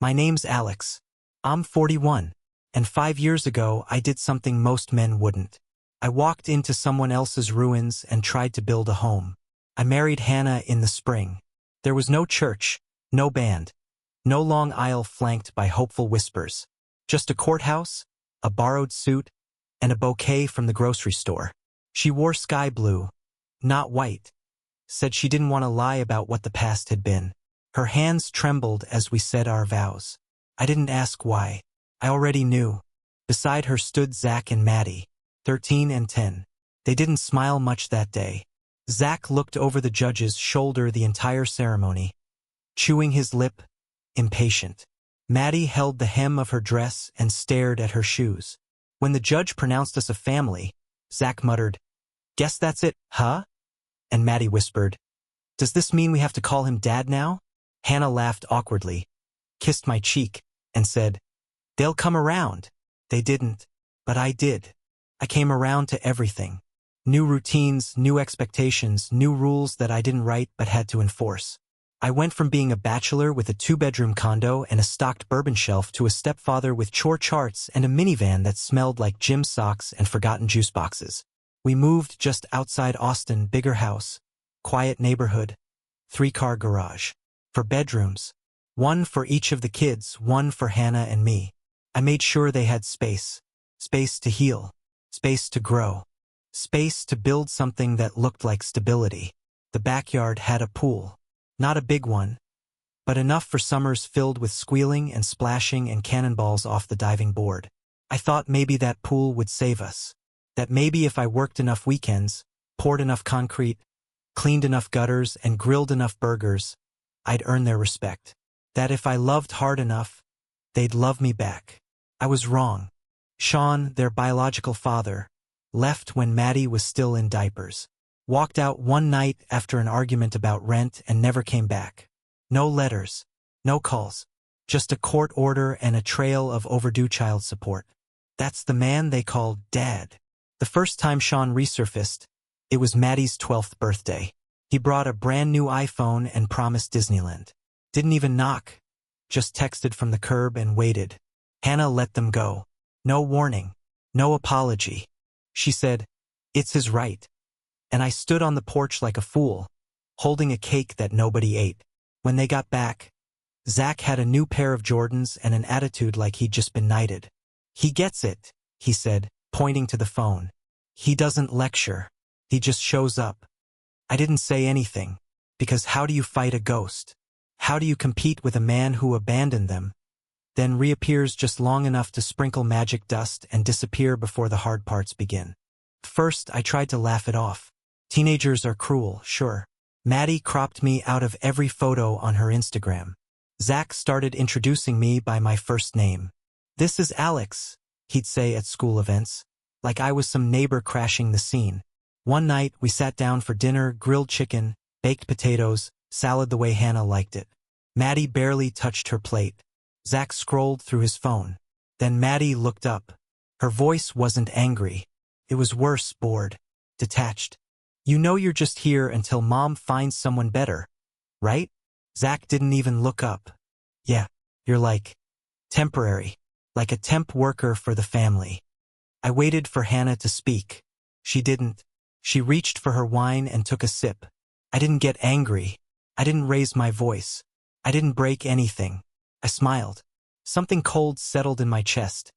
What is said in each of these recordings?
My name's Alex. I'm 41. And 5 years ago, I did something most men wouldn't. I walked into someone else's ruins and tried to build a home. I married Hannah in the spring. There was no church, no band, no long aisle flanked by hopeful whispers. Just a courthouse, a borrowed suit, and a bouquet from the grocery store. She wore sky blue, not white. Said she didn't want to lie about what the past had been. Her hands trembled as we said our vows. I didn't ask why. I already knew. Beside her stood Zach and Maddie, 13 and 10. They didn't smile much that day. Zach looked over the judge's shoulder the entire ceremony, chewing his lip, impatient. Maddie held the hem of her dress and stared at her shoes. When the judge pronounced us a family, Zach muttered, "Guess that's it, huh?" And Maddie whispered, "Does this mean we have to call him Dad now?" Hannah laughed awkwardly, kissed my cheek, and said, "They'll come around." They didn't, but I did. I came around to everything. New routines, new expectations, new rules that I didn't write but had to enforce. I went from being a bachelor with a 2-bedroom condo and a stocked bourbon shelf to a stepfather with chore charts and a minivan that smelled like gym socks and forgotten juice boxes. We moved just outside Austin, bigger house, quiet neighborhood, 3-car garage. For bedrooms, one for each of the kids, one for Hannah and me. I made sure they had space. Space to heal. Space to grow. Space to build something that looked like stability. The backyard had a pool. Not a big one, but enough for summers filled with squealing and splashing and cannonballs off the diving board. I thought maybe that pool would save us. That maybe if I worked enough weekends, poured enough concrete, cleaned enough gutters, and grilled enough burgers, I'd earn their respect. That if I loved hard enough, they'd love me back. I was wrong. Sean, their biological father, left when Maddie was still in diapers. Walked out one night after an argument about rent and never came back. No letters, no calls, just a court order and a trail of overdue child support. That's the man they called Dad. The first time Sean resurfaced, it was Maddie's 12th birthday. He brought a brand new iPhone and promised Disneyland. Didn't even knock, just texted from the curb and waited. Hannah let them go. No warning, no apology. She said, "It's his right." And I stood on the porch like a fool, holding a cake that nobody ate. When they got back, Zach had a new pair of Jordans and an attitude like he'd just been knighted. "He gets it," he said, pointing to the phone. "He doesn't lecture. He just shows up." I didn't say anything, because how do you fight a ghost? How do you compete with a man who abandoned them, then reappears just long enough to sprinkle magic dust and disappear before the hard parts begin? First, I tried to laugh it off. Teenagers are cruel, sure. Maddie cropped me out of every photo on her Instagram. Zach started introducing me by my first name. "This is Alex," he'd say at school events, like I was some neighbor crashing the scene. One night, we sat down for dinner, grilled chicken, baked potatoes, salad the way Hannah liked it. Maddie barely touched her plate. Zach scrolled through his phone. Then Maddie looked up. Her voice wasn't angry. It was worse, bored, detached. "You know you're just here until Mom finds someone better, right?" Zach didn't even look up. "Yeah, you're like temporary, like a temp worker for the family." I waited for Hannah to speak. She didn't. She reached for her wine and took a sip. I didn't get angry. I didn't raise my voice. I didn't break anything. I smiled. Something cold settled in my chest.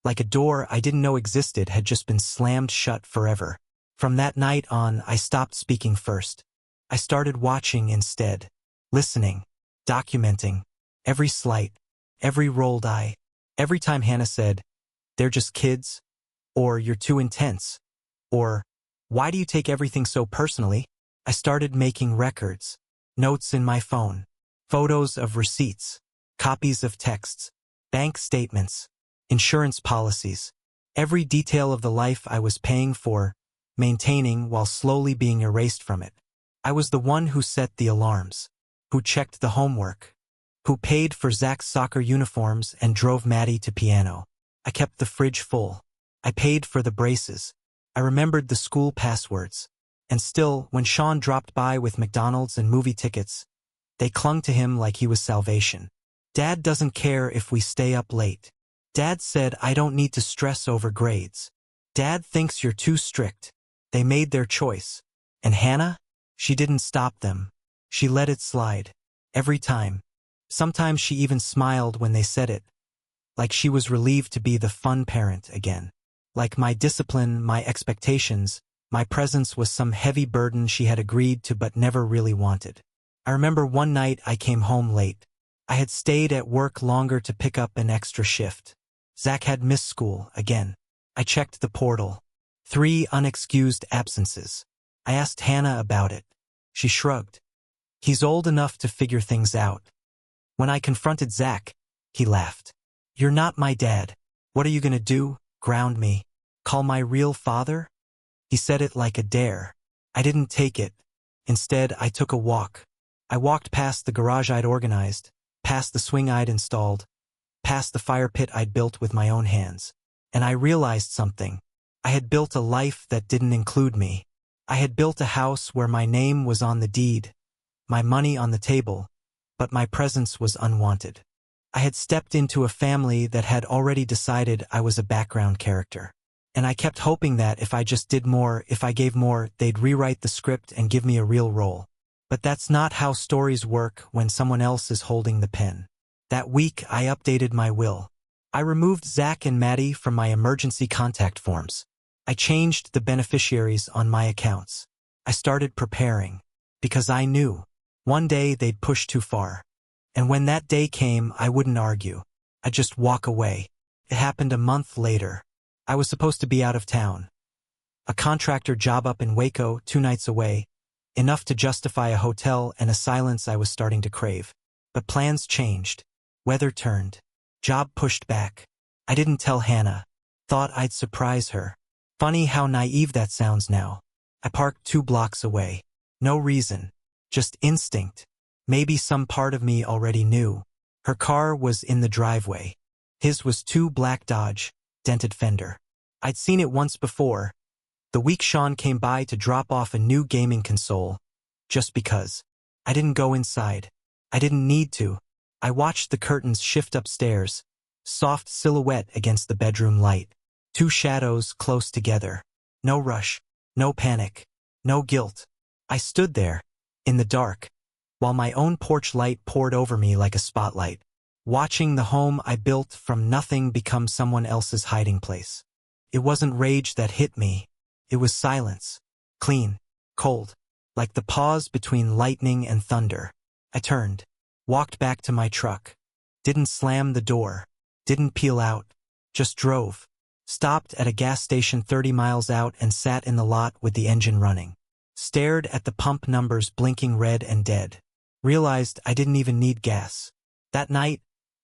Like a door I didn't know existed had just been slammed shut forever. From that night on, I stopped speaking first. I started watching instead. Listening. Documenting. Every slight. Every rolled eye. Every time Hannah said, "They're just kids," or "You're too intense," or "Why do you take everything so personally?" I started making records. Notes in my phone. Photos of receipts. Copies of texts. Bank statements. Insurance policies. Every detail of the life I was paying for, maintaining while slowly being erased from it. I was the one who set the alarms. Who checked the homework. Who paid for Zach's soccer uniforms and drove Maddie to piano. I kept the fridge full. I paid for the braces. I remembered the school passwords. And still, when Sean dropped by with McDonald's and movie tickets, they clung to him like he was salvation. Dad doesn't care if we stay up late. Dad said I don't need to stress over grades. Dad thinks you're too strict. They made their choice. And Hannah? She didn't stop them. She let it slide. Every time. Sometimes she even smiled when they said it. Like she was relieved to be the fun parent again. Like my discipline, my expectations, my presence was some heavy burden she had agreed to but never really wanted. I remember one night I came home late. I had stayed at work longer to pick up an extra shift. Zach had missed school again. I checked the portal. 3 unexcused absences. I asked Hannah about it. She shrugged. He's old enough to figure things out. When I confronted Zach, he laughed. You're not my dad. What are you gonna do? Ground me? Call my real father? He said it like a dare. I didn't take it. Instead, I took a walk. I walked past the garage I'd organized, past the swing I'd installed, past the fire pit I'd built with my own hands. And I realized something. I had built a life that didn't include me. I had built a house where my name was on the deed, my money on the table, but my presence was unwanted. I had stepped into a family that had already decided I was a background character. And I kept hoping that if I just did more, if I gave more, they'd rewrite the script and give me a real role. But that's not how stories work when someone else is holding the pen. That week, I updated my will. I removed Zach and Maddie from my emergency contact forms. I changed the beneficiaries on my accounts. I started preparing. Because I knew. One day they'd push too far. And when that day came, I wouldn't argue. I'd just walk away. It happened a month later. I was supposed to be out of town. A contractor job up in Waco, 2 nights away. Enough to justify a hotel and a silence I was starting to crave. But plans changed. Weather turned. Job pushed back. I didn't tell Hannah. Thought I'd surprise her. Funny how naive that sounds now. I parked 2 blocks away. No reason. Just instinct. Maybe some part of me already knew. Her car was in the driveway. His was 2 black Dodge, dented fender. I'd seen it once before. The week Sean came by to drop off a new gaming console. Just because. I didn't go inside. I didn't need to. I watched the curtains shift upstairs. Soft silhouette against the bedroom light. 2 shadows close together. No rush. No panic. No guilt. I stood there. In the dark. While my own porch light poured over me like a spotlight. Watching the home I built from nothing become someone else's hiding place. It wasn't rage that hit me. It was silence. Clean. Cold. Like the pause between lightning and thunder. I turned. Walked back to my truck. Didn't slam the door. Didn't peel out. Just drove. Stopped at a gas station 30 miles out and sat in the lot with the engine running. Stared at the pump numbers blinking red and dead. Realized I didn't even need gas. That night,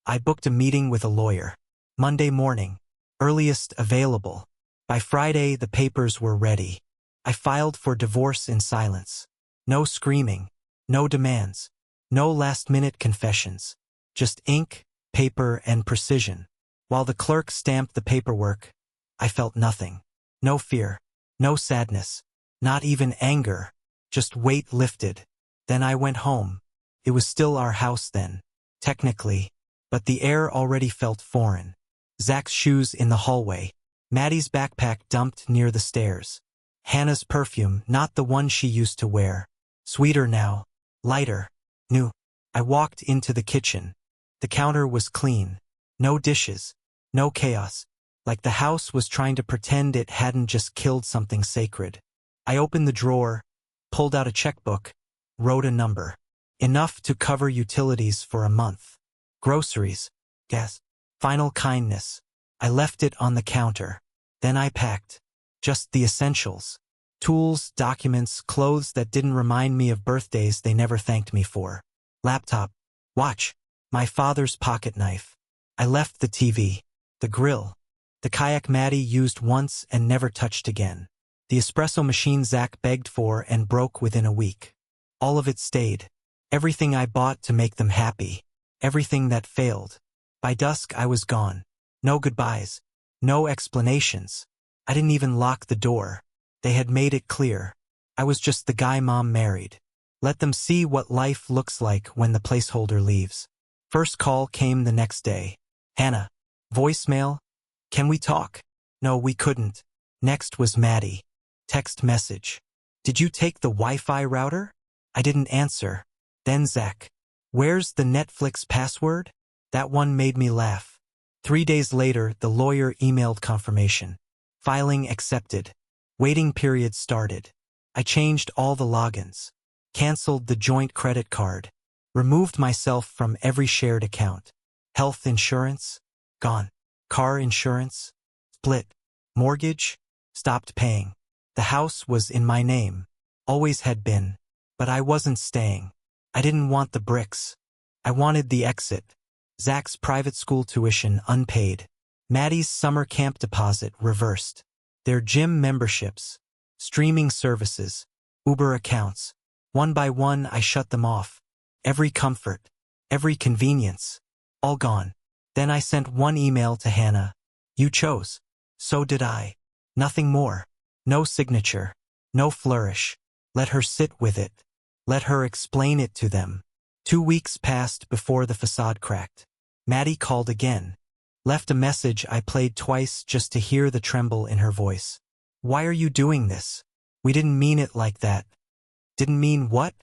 I booked a meeting with a lawyer. Monday morning. Earliest available. By Friday, the papers were ready. I filed for divorce in silence. No screaming. No demands. No last-minute confessions. Just ink, paper, and precision. While the clerk stamped the paperwork, I felt nothing. No fear. No sadness. Not even anger. Just weight lifted. Then I went home. It was still our house then. Technically. But the air already felt foreign. Zach's shoes in the hallway. Maddie's backpack dumped near the stairs. Hannah's perfume, not the one she used to wear. Sweeter now. Lighter. New. I walked into the kitchen. The counter was clean. No dishes. No chaos. Like the house was trying to pretend it hadn't just killed something sacred. I opened the drawer, pulled out a checkbook, wrote a number. Enough to cover utilities for a month. Groceries. Gas. Final kindness. I left it on the counter. Then I packed. Just the essentials. Tools, documents, clothes that didn't remind me of birthdays they never thanked me for. Laptop. Watch. My father's pocket knife. I left the TV. The grill. The kayak Maddie used once and never touched again. The espresso machine Zach begged for and broke within a week. All of it stayed. Everything I bought to make them happy. Everything that failed. By dusk I was gone. No goodbyes. No explanations. I didn't even lock the door. They had made it clear. I was just the guy Mom married. Let them see what life looks like when the placeholder leaves. First call came the next day. Hannah. Voicemail. Can we talk? No, we couldn't. Next was Maddie. Text message. Did you take the Wi-Fi router? I didn't answer. Then Zach. Where's the Netflix password? That one made me laugh. 3 days later, the lawyer emailed confirmation. Filing accepted. Waiting period started. I changed all the logins. Canceled the joint credit card. Removed myself from every shared account. Health insurance? Gone. Car insurance? Split. Mortgage? Stopped paying. The house was in my name. Always had been. But I wasn't staying. I didn't want the bricks. I wanted the exit. Zach's private school tuition unpaid. Maddie's summer camp deposit reversed. Their gym memberships. Streaming services. Uber accounts. One by one I shut them off. Every comfort. Every convenience. All gone. Then I sent one email to Hannah. You chose. So did I. Nothing more. No signature. No flourish. Let her sit with it. Let her explain it to them. 2 weeks passed before the facade cracked. Maddie called again. Left a message I played twice just to hear the tremble in her voice. Why are you doing this? We didn't mean it like that. Didn't mean what?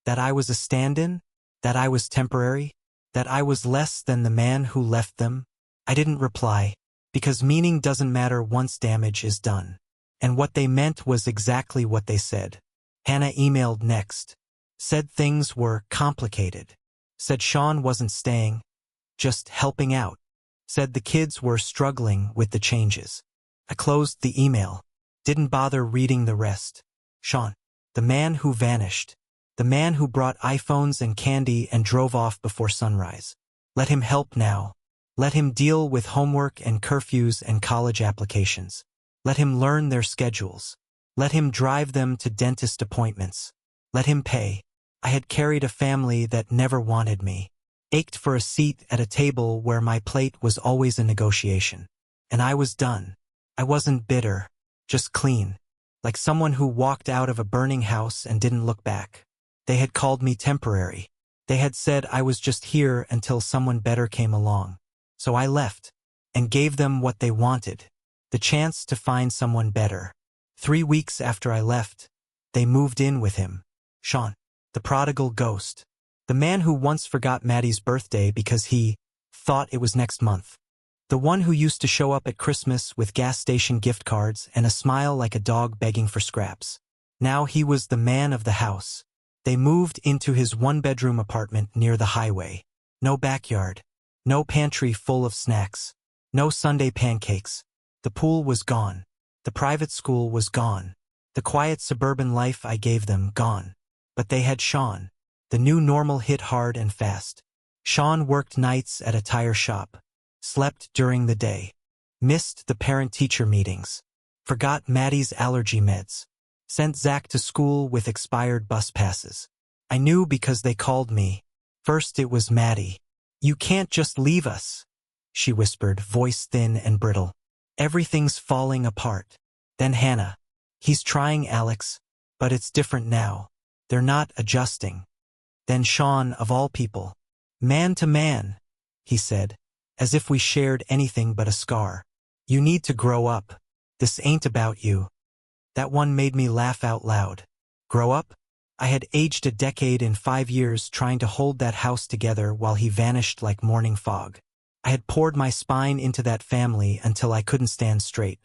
That I was a stand-in? That I was temporary? That I was less than the man who left them? I didn't reply, because meaning doesn't matter once damage is done. And what they meant was exactly what they said. Hannah emailed next. Said things were complicated. Said Sean wasn't staying, just helping out. Said the kids were struggling with the changes. I closed the email. Didn't bother reading the rest. Sean. The man who vanished. The man who brought iPhones and candy and drove off before sunrise. Let him help now. Let him deal with homework and curfews and college applications. Let him learn their schedules. Let him drive them to dentist appointments. Let him pay. I had carried a family that never wanted me. Ached for a seat at a table where my plate was always a negotiation. And I was done. I wasn't bitter, just clean. Like someone who walked out of a burning house and didn't look back. They had called me temporary. They had said I was just here until someone better came along. So I left and gave them what they wanted, the chance to find someone better. 3 weeks after I left, they moved in with him. Sean, the prodigal ghost. The man who once forgot Maddie's birthday because he thought it was next month. The one who used to show up at Christmas with gas station gift cards and a smile like a dog begging for scraps. Now he was the man of the house. They moved into his one-bedroom apartment near the highway. No backyard. No pantry full of snacks. No Sunday pancakes. The pool was gone. The private school was gone. The quiet suburban life I gave them gone. But they had Sean. The new normal hit hard and fast. Sean worked nights at a tire shop. Slept during the day. Missed the parent-teacher meetings. Forgot Maddie's allergy meds. Sent Zach to school with expired bus passes. I knew because they called me. First it was Maddie. You can't just leave us, she whispered, voice thin and brittle. Everything's falling apart. Then Hannah. He's trying, Alex, but it's different now. They're not adjusting. Then Sean, of all people. Man to man, he said, as if we shared anything but a scar. You need to grow up. This ain't about you. That one made me laugh out loud. Grow up? I had aged a decade in 5 years trying to hold that house together while he vanished like morning fog. I had poured my spine into that family until I couldn't stand straight.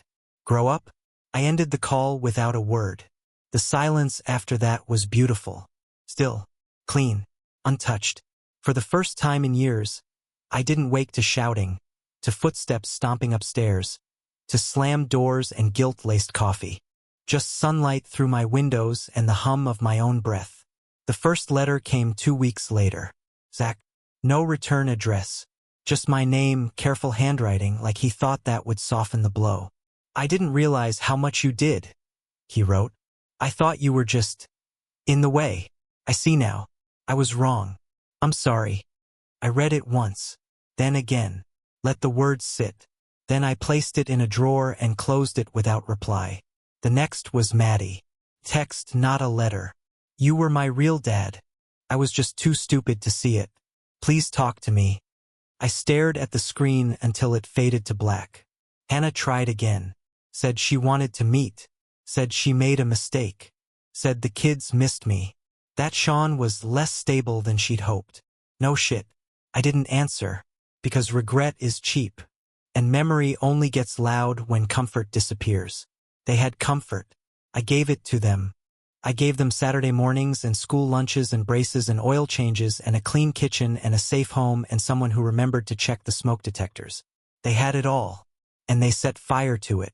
Grow up? I ended the call without a word. The silence after that was beautiful. Still. Clean. Untouched. For the first time in years, I didn't wake to shouting, to footsteps stomping upstairs, to slammed doors and guilt-laced coffee. Just sunlight through my windows and the hum of my own breath. The first letter came 2 weeks later. Zach. No return address. Just my name, careful handwriting, like he thought that would soften the blow. I didn't realize how much you did, he wrote. I thought you were just in the way. I see now. I was wrong. I'm sorry. I read it once. Then again. Let the words sit. Then I placed it in a drawer and closed it without reply. The next was Maddie. Text, not a letter. You were my real dad. I was just too stupid to see it. Please talk to me. I stared at the screen until it faded to black. Hannah tried again. Said she wanted to meet. Said she made a mistake. Said the kids missed me. That Sean was less stable than she'd hoped. No shit. I didn't answer. Because regret is cheap. And memory only gets loud when comfort disappears. They had comfort. I gave it to them. I gave them Saturday mornings and school lunches and braces and oil changes and a clean kitchen and a safe home and someone who remembered to check the smoke detectors. They had it all. And they set fire to it.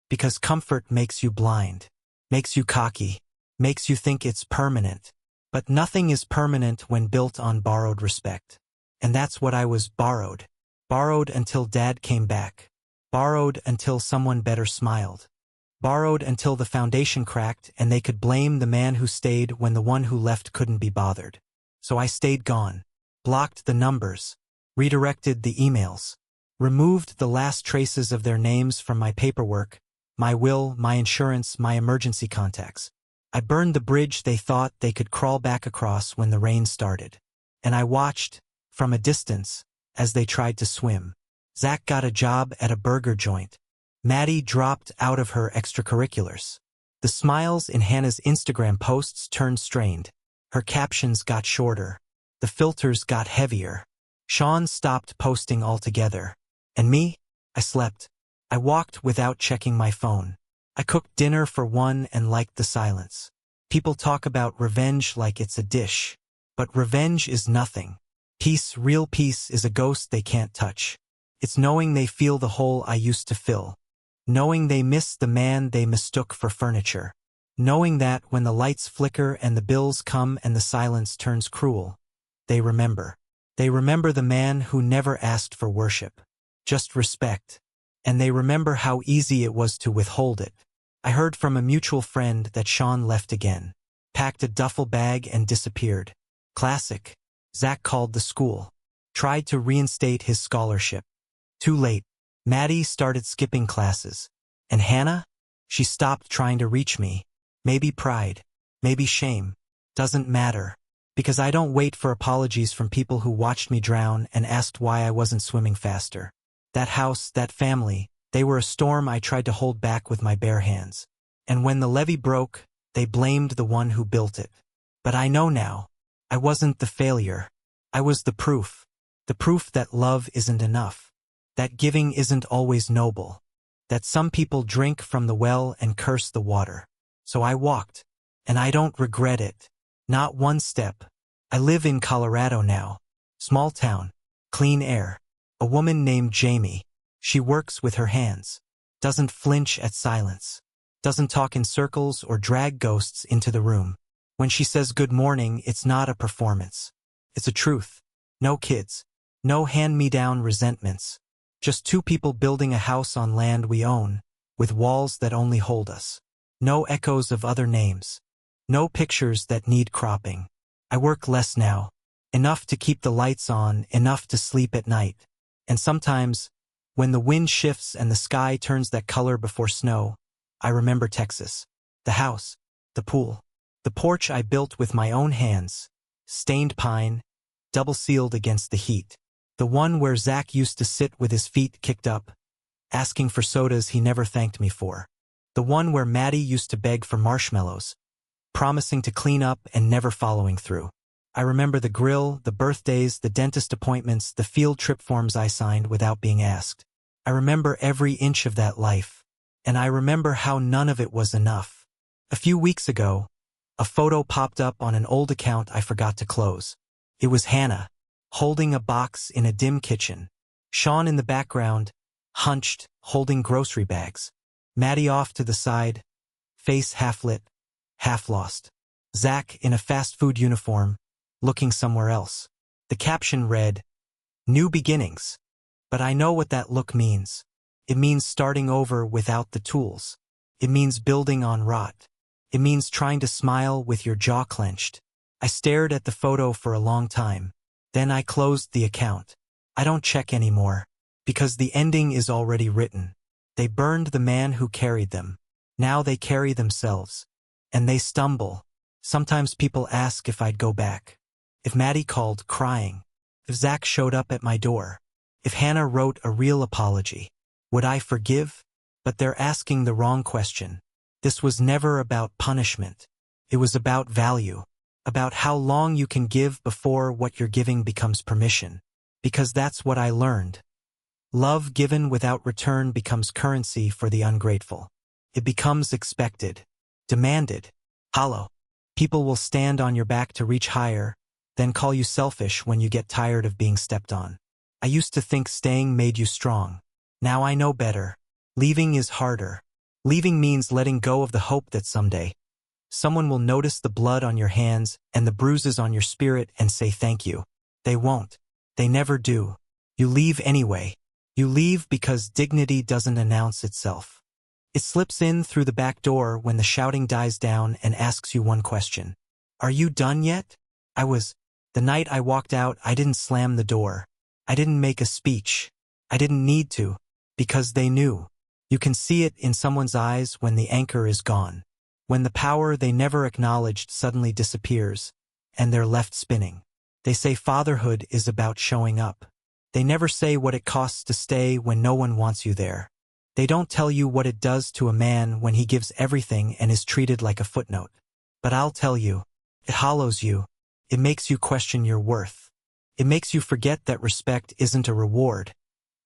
Because comfort makes you blind. Makes you cocky. Makes you think it's permanent. But nothing is permanent when built on borrowed respect. And that's what I was borrowed. Borrowed until Dad came back. Borrowed until someone better smiled. Borrowed until the foundation cracked and they could blame the man who stayed when the one who left couldn't be bothered. So I stayed gone. Blocked the numbers. Redirected the emails. Removed the last traces of their names from my paperwork, my will, my insurance, my emergency contacts. I burned the bridge they thought they could crawl back across when the rain started. And I watched, from a distance, as they tried to swim. Zach got a job at a burger joint. Maddie dropped out of her extracurriculars. The smiles in Hannah's Instagram posts turned strained. Her captions got shorter. The filters got heavier. Sean stopped posting altogether. And me? I slept. I walked without checking my phone. I cooked dinner for one and liked the silence. People talk about revenge like it's a dish. But revenge is nothing. Peace, real peace, is a ghost they can't touch. It's knowing they feel the hole I used to fill. Knowing they miss the man they mistook for furniture. Knowing that when the lights flicker and the bills come and the silence turns cruel, they remember. They remember the man who never asked for worship. Just respect. And they remember how easy it was to withhold it. I heard from a mutual friend that Sean left again. Packed a duffel bag and disappeared. Classic. Zach called the school. Tried to reinstate his scholarship. Too late. Maddie started skipping classes. And Hannah? She stopped trying to reach me. Maybe pride. Maybe shame. Doesn't matter. Because I don't wait for apologies from people who watched me drown and asked why I wasn't swimming faster. That house, that family, they were a storm I tried to hold back with my bare hands. And when the levee broke, they blamed the one who built it. But I know now. I wasn't the failure. I was the proof. The proof that love isn't enough. That giving isn't always noble. That some people drink from the well and curse the water. So I walked. And I don't regret it. Not one step. I live in Colorado now. Small town. Clean air. A woman named Jamie. She works with her hands. Doesn't flinch at silence. Doesn't talk in circles or drag ghosts into the room. When she says good morning, it's not a performance. It's a truth. No kids. No hand-me-down resentments. Just two people building a house on land we own, with walls that only hold us. No echoes of other names. No pictures that need cropping. I work less now. Enough to keep the lights on, enough to sleep at night. And sometimes, when the wind shifts and the sky turns that color before snow, I remember Texas. The house. The pool. The porch I built with my own hands. Stained pine. Double-sealed against the heat. The one where Zach used to sit with his feet kicked up, asking for sodas he never thanked me for. The one where Maddie used to beg for marshmallows, promising to clean up and never following through. I remember the grill, the birthdays, the dentist appointments, the field trip forms I signed without being asked. I remember every inch of that life. And I remember how none of it was enough. A few weeks ago, a photo popped up on an old account I forgot to close. It was Hannah, holding a box in a dim kitchen. Sean in the background, hunched, holding grocery bags. Maddie off to the side, face half lit, half lost. Zach in a fast food uniform, looking somewhere else. The caption read, "New beginnings." But I know what that look means. It means starting over without the tools. It means building on rot. It means trying to smile with your jaw clenched. I stared at the photo for a long time. Then I closed the account. I don't check anymore. Because the ending is already written. They burned the man who carried them. Now they carry themselves. And they stumble. Sometimes people ask if I'd go back. If Maddie called, crying. If Zach showed up at my door, if Hannah wrote a real apology, would I forgive? But they're asking the wrong question. This was never about punishment. It was about value, about how long you can give before what you're giving becomes permission. Because that's what I learned. Love given without return becomes currency for the ungrateful. It becomes expected, demanded, hollow. People will stand on your back to reach higher, then call you selfish when you get tired of being stepped on. I used to think staying made you strong. Now I know better. Leaving is harder. Leaving means letting go of the hope that someday someone will notice the blood on your hands and the bruises on your spirit and say thank you. They won't. They never do. You leave anyway. You leave because dignity doesn't announce itself. It slips in through the back door when the shouting dies down and asks you one question. Are you done yet? The night I walked out, I didn't slam the door. I didn't make a speech. I didn't need to, because they knew. You can see it in someone's eyes when the anchor is gone, when the power they never acknowledged suddenly disappears, and they're left spinning. They say fatherhood is about showing up. They never say what it costs to stay when no one wants you there. They don't tell you what it does to a man when he gives everything and is treated like a footnote. But I'll tell you, it hollows you. It makes you question your worth. It makes you forget that respect isn't a reward.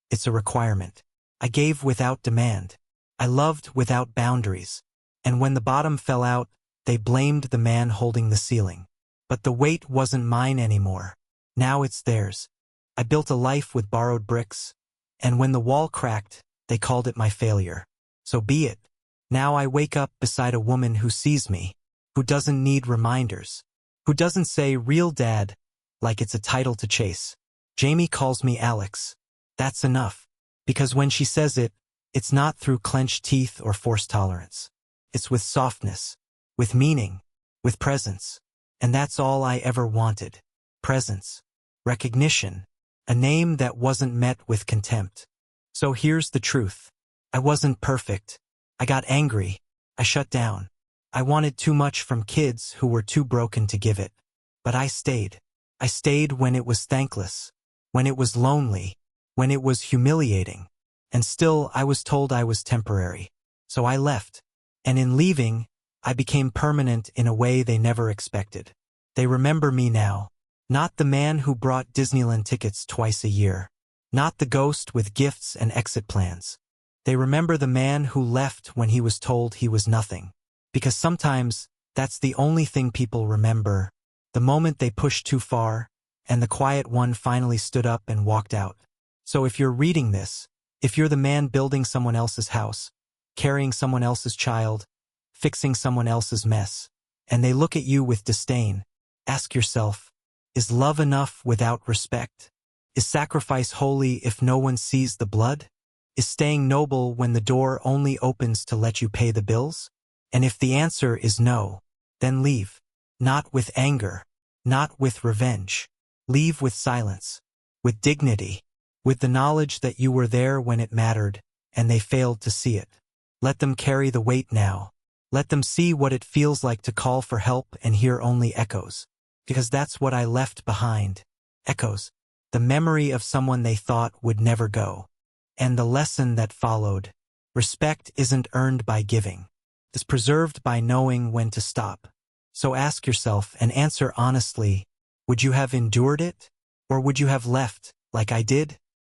It's a requirement. I gave without demand. I loved without boundaries. And when the bottom fell out, they blamed the man holding the ceiling. But the weight wasn't mine anymore. Now it's theirs. I built a life with borrowed bricks, and when the wall cracked, they called it my failure. So be it. Now I wake up beside a woman who sees me, who doesn't need reminders, who doesn't say real dad like it's a title to chase. Jamie calls me Alex. That's enough. Because when she says it, it's not through clenched teeth or forced tolerance. It's with softness, with meaning, with presence. And that's all I ever wanted. Presence. Recognition. A name that wasn't met with contempt. So here's the truth. I wasn't perfect. I got angry. I shut down. I wanted too much from kids who were too broken to give it. But I stayed. I stayed when it was thankless, when it was lonely, when it was humiliating. And still I was told I was temporary. So I left. And in leaving, I became permanent in a way they never expected. They remember me now. Not the man who brought Disneyland tickets twice a year. Not the ghost with gifts and exit plans. They remember the man who left when he was told he was nothing. Because sometimes, that's the only thing people remember. The moment they pushed too far, and the quiet one finally stood up and walked out. So if you're reading this, if you're the man building someone else's house, carrying someone else's child, fixing someone else's mess, and they look at you with disdain, ask yourself, is love enough without respect? Is sacrifice holy if no one sees the blood? Is staying noble when the door only opens to let you pay the bills? And if the answer is no, then leave. Not with anger, not with revenge. Leave with silence, with dignity, with the knowledge that you were there when it mattered, and they failed to see it. Let them carry the weight now. Let them see what it feels like to call for help and hear only echoes. Because that's what I left behind. Echoes. The memory of someone they thought would never go. And the lesson that followed. Respect isn't earned by giving. It's preserved by knowing when to stop. So ask yourself and answer honestly, would you have endured it? Or would you have left, like I did?